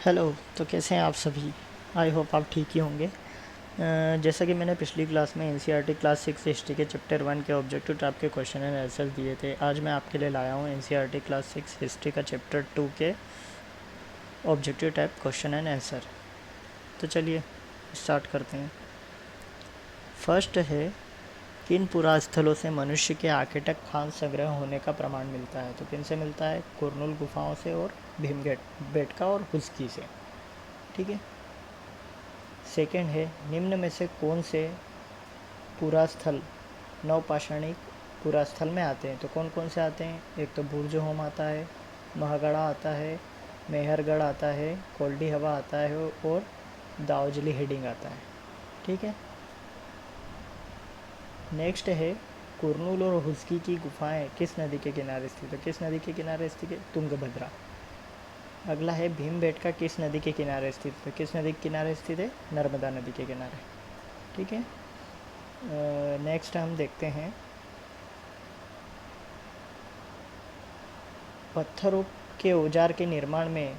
Hello. तो कैसे हैं आप सभी? आई होप आप ठीक ही होंगे। जैसा कि मैंने पिछली क्लास में एनसीईआरटी क्लास 6 हिस्ट्री के चैप्टर 1 के ऑब्जेक्टिव टाइप के क्वेश्चन एंड आंसर दिए थे, आज मैं आपके लिए लाया हूँ एनसीईआरटी क्लास 6 हिस्ट्री का चैप्टर 2 के objective type question and answer. तो चलिए स्टार्ट करते हैं। फर्स्ट है, किन पुरास्थलों से मनुष्य के आर्किटेक्ट खान संग्रह होने का प्रमाण मिलता है? तो किन से मिलता है? कुरनुल गुफाओं से और भीमगढ़ बेटका और हुस्की से। ठीक है। सेकेंड है, निम्न में से कौन से पुरास्थल नवपाषाणिक पुरास्थल में आते हैं? तो कौन कौन से आते हैं? एक तो बुर्ज होम आता है, महागढ़ा आता है, मेहरगढ़ आता है, कोल्डी हवा आता है और दाऊजली हेडिंग आता है। ठीक है। नेक्स्ट है, कुरनूल और हुस्की की गुफाएं किस नदी के किनारे स्थित है? किस नदी के किनारे स्थित है? तुंगभद्रा। अगला है, भीमबेटका किस नदी के किनारे स्थित है? किस नदी के किनारे स्थित है? नर्मदा नदी के किनारे। ठीक है। नेक्स्ट हम देखते हैं, पत्थरों के औजार के निर्माण में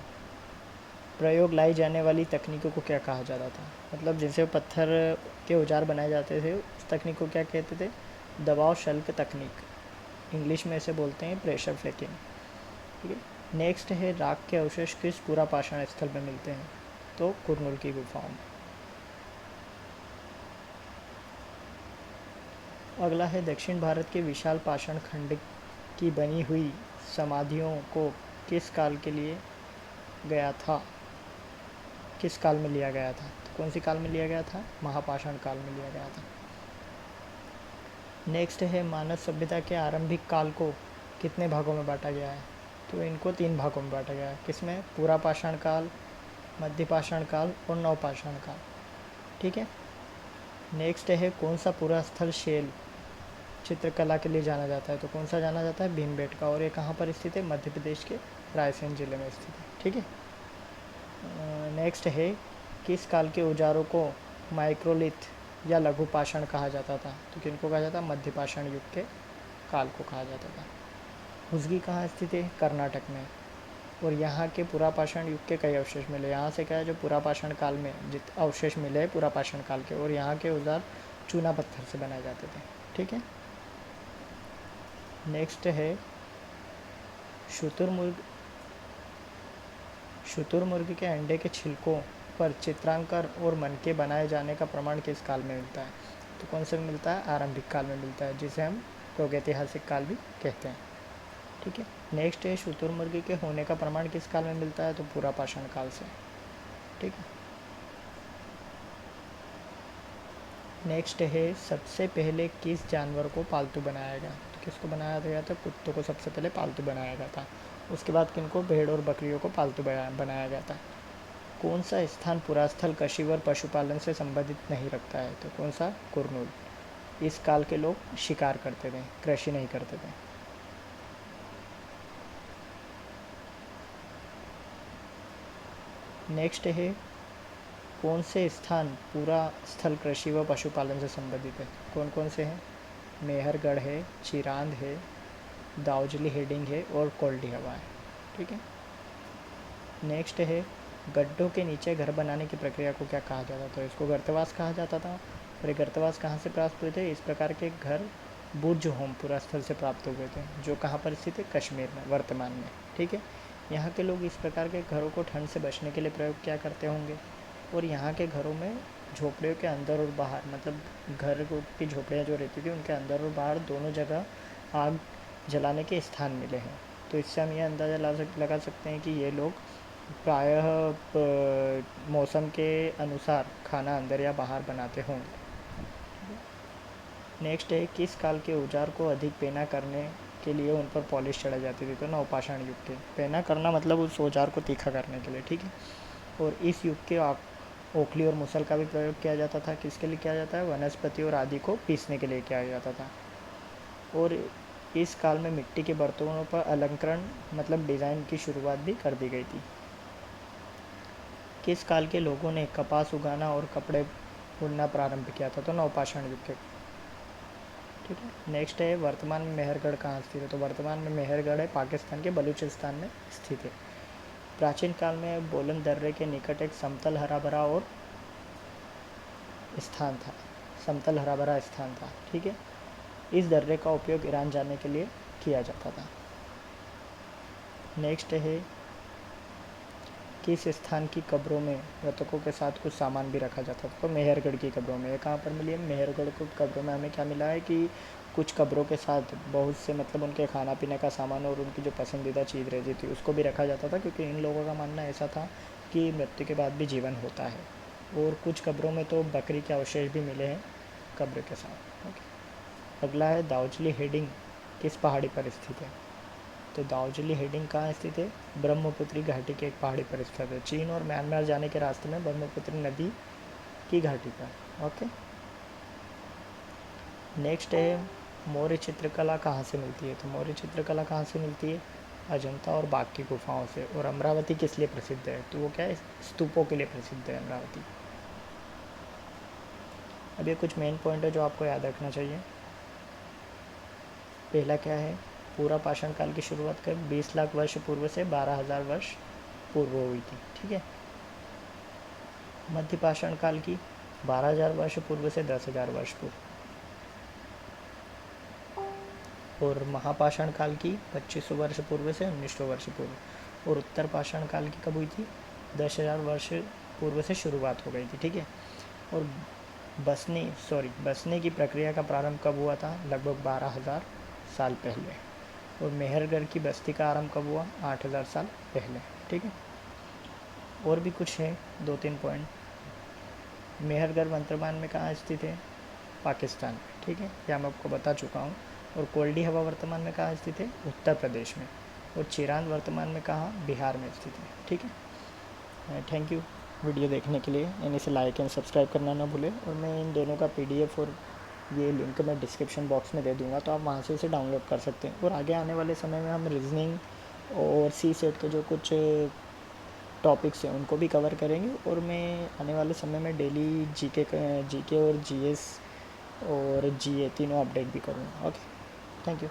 प्रयोग लाई जाने वाली तकनीकों को क्या कहा जाता था? मतलब जिनसे पत्थर के औजार बनाए जाते थे उस तकनीक को क्या कहते थे? दबाव शल्क तकनीक। इंग्लिश में इसे बोलते हैं प्रेशर फ्लेकिंग। ठीक है। नेक्स्ट है, राख के अवशेष किस पूरा पाषाण स्थल में मिलते हैं? तो कुरनुल की गुफाओं में। अगला है, दक्षिण भारत के विशाल पाषाण खंड की बनी हुई समाधियों को किस काल के लिए गया था? किस काल में लिया गया था? तो कौन सी काल में लिया गया था? महापाषाण काल में लिया गया था। नेक्स्ट है, मानव सभ्यता के आरंभिक काल को कितने भागों में बांटा गया है? तो इनको 3 भागों में बांटा गया है। किसमें? पूरा पाषाण काल, मध्य पाषाण काल और नवपाषाण काल। ठीक है। नेक्स्ट है, कौन सा पूरा स्थल शैल चित्रकला के लिए जाना जाता है? तो कौन सा जाना जाता है? भीमबेटका। और ये कहाँ पर स्थित है? मध्य प्रदेश के रायसेन जिले में स्थित है। ठीक है। नेक्स्ट है, किस काल के औजारों को माइक्रोलिथ या लघु पाषाण कहा जाता था? तो किनको कहा जाता? मध्य पाषाण युग के काल को कहा जाता था। हुस्गी कहाँ स्थित है? कर्नाटक में। और यहाँ के पुरापाषाण युग के कई अवशेष मिले। यहाँ से क्या है, जो पुरापाषाण काल में जित अवशेष मिले हैं पुरापाषाण काल के, और यहाँ के औजार चूना पत्थर से बनाए जाते थे। ठीक है। नेक्स्ट है, शुतुरमुर्ग शुतुरमुर्ग के अंडे के छिलकों पर चित्रांकन और मनके बनाए जाने का प्रमाण किस काल में मिलता है? तो कौन से में मिलता है? आरंभिक काल में मिलता है, जिसे हम प्रागैतिहासिक काल भी कहते हैं। ठीक है। नेक्स्ट है, शुतुरमुर्ग के होने का प्रमाण किस काल में मिलता है? तो पूरा पाषाण काल से। ठीक है। नेक्स्ट है, सबसे पहले किस जानवर को पालतू बनाया गया? तो किसको बनाया गया था? कुत्तों को सबसे पहले पालतू बनाया गया था। उसके बाद किनको? भेड़ और बकरियों को पालतू बनाया गया था। कौन सा स्थान पुरास्थल कशिवर पशुपालन से संबंधित नहीं रखता है? तो कौन सा? कुरनूल। इस काल के लोग शिकार करते थे, कृषि नहीं करते थे। नेक्स्ट है, कौन से स्थान पूरा स्थल कृषि व पशुपालन से संबंधित है? कौन कौन से हैं? मेहरगढ़ है, चिरांद है, दाऊजली हेडिंग है और कोल्डी हवा है। ठीक है। नेक्स्ट है, गड्ढों के नीचे घर बनाने की प्रक्रिया को क्या कहा जाता था? तो इसको गर्तवास कहा जाता था। और ये गर्तवास कहाँ से प्राप्त हुए थे? इस प्रकार के घर बुर्ज-होम पुरास्थल से प्राप्त हुए थे, जो कहाँ पर स्थित है? कश्मीर में वर्तमान में। ठीक है। यहाँ के लोग इस प्रकार के घरों को ठंड से बचने के लिए प्रयोग क्या करते होंगे? और यहाँ के घरों में झोपड़ियों के अंदर और बाहर, मतलब घर की झोपड़ियाँ जो रहती थी उनके अंदर और बाहर दोनों जगह आग जलाने के स्थान मिले हैं। तो इससे हम ये अंदाज़ा लगा सकते हैं कि ये लोग प्रायः मौसम के अनुसार खाना अंदर या बाहर बनाते होंगे। नेक्स्ट है, किस काल के औजार को अधिक पेना करने के लिए उन पर पॉलिश चढ़ाई जाती थी? तो नवपाषाण युग के। पेना करना मतलब उस औजार को तीखा करने के लिए। ठीक है। और इस युग के ओखली और मुसल का भी प्रयोग किया जाता था। किसके लिए किया जाता है? वनस्पति और आदि को पीसने के लिए किया जाता था। और इस काल में मिट्टी के बर्तनों पर अलंकरण मतलब डिज़ाइन की शुरुआत भी कर दी गई थी। किस काल के लोगों ने कपास उगाना और कपड़े बुनना प्रारंभ किया था? तो नवपाषाण युग के। ठीक है। नेक्स्ट है, वर्तमान में मेहरगढ़ कहाँ स्थित है? तो वर्तमान में मेहरगढ़ है पाकिस्तान के बलूचिस्तान में स्थित है। प्राचीन काल में बोलन दर्रे के निकट एक समतल हरा भरा और स्थान था, समतल हरा भरा स्थान था, ठीक है। इस दर्रे का उपयोग ईरान जाने के लिए किया जाता था। नेक्स्ट है, किस स्थान की कब्रों में मृतकों के साथ कुछ सामान भी रखा जाता था? तो मेहरगढ़ की कब्रों में। ये कहाँ पर मिली है? मेहरगढ़ को कब्रों में हमें क्या मिला है कि कुछ कब्रों के साथ बहुत से मतलब उनके खाना पीने का सामान और उनकी जो पसंदीदा चीज़ रहती थी उसको भी रखा जाता था, क्योंकि इन लोगों का मानना ऐसा था कि मृत्यु के बाद भी जीवन होता है। और कुछ कब्रों में तो बकरी के अवशेष भी मिले हैं कब्र के साथ। ओके, अगला है दाउजली हेडिंग किस पहाड़ी पर स्थित है? तो दाउजली हेडिंग कहाँ स्थित है? ब्रह्मपुत्री घाटी के एक पहाड़ी पर स्थित है, चीन और म्यांमार जाने के रास्ते में ब्रह्मपुत्री नदी की घाटी पर। ओके, नेक्स्ट है, मौर्य चित्रकला कहाँ से मिलती है? तो मौर्य चित्रकला कहाँ से मिलती है? अजंता और बाग की गुफाओं से। और अमरावती किस लिए प्रसिद्ध है? तो वो क्या है? स्तूपों के लिए प्रसिद्ध है अमरावती। अब ये कुछ मेन पॉइंट है जो आपको याद रखना चाहिए। पहला क्या है? पूरा पाषाण काल की शुरुआत कर 20 लाख वर्ष पूर्व से 12,000 वर्ष पूर्व हुई थी, ठीक है। मध्य पाषाण काल की 12,000 वर्ष पूर्व से 10,000 वर्ष पूर्व। और महापाषाण काल की 2500 वर्ष पूर्व से 1900 वर्ष पूर्व। और उत्तर पाषाण काल की कब हुई थी? 10,000 वर्ष पूर्व से शुरुआत हो गई थी, ठीक है। और बसने की प्रक्रिया का प्रारंभ कब हुआ था? लगभग 12,000 साल पहले। और मेहरगढ़ की बस्ती का आरंभ कब हुआ? 8,000 साल पहले, ठीक है। और भी कुछ है 2-3 पॉइंट। मेहरगढ़ वर्तमान में कहाँ स्थित है? पाकिस्तान में, ठीक है, यह मैं आपको बता चुका हूँ। और कोल्डी हवा वर्तमान में कहाँ स्थित है? उत्तर प्रदेश में। और चिरांद वर्तमान में कहाँ? बिहार में स्थित है, ठीक है। थैंक यू वीडियो देखने के लिए, एंड इसे लाइक एंड सब्सक्राइब करना ना भूलें। और मैं इन दोनों का PDF और ये लिंक मैं डिस्क्रिप्शन बॉक्स में दे दूँगा, तो आप वहाँ से इसे डाउनलोड कर सकते हैं। और आगे आने वाले समय में हम रीजनिंग और CSET के जो कुछ टॉपिक्स हैं उनको भी कवर करेंगे। और मैं आने वाले समय में डेली जीके और GS और GA तीनों अपडेट भी करूँगा। Okay, thank you.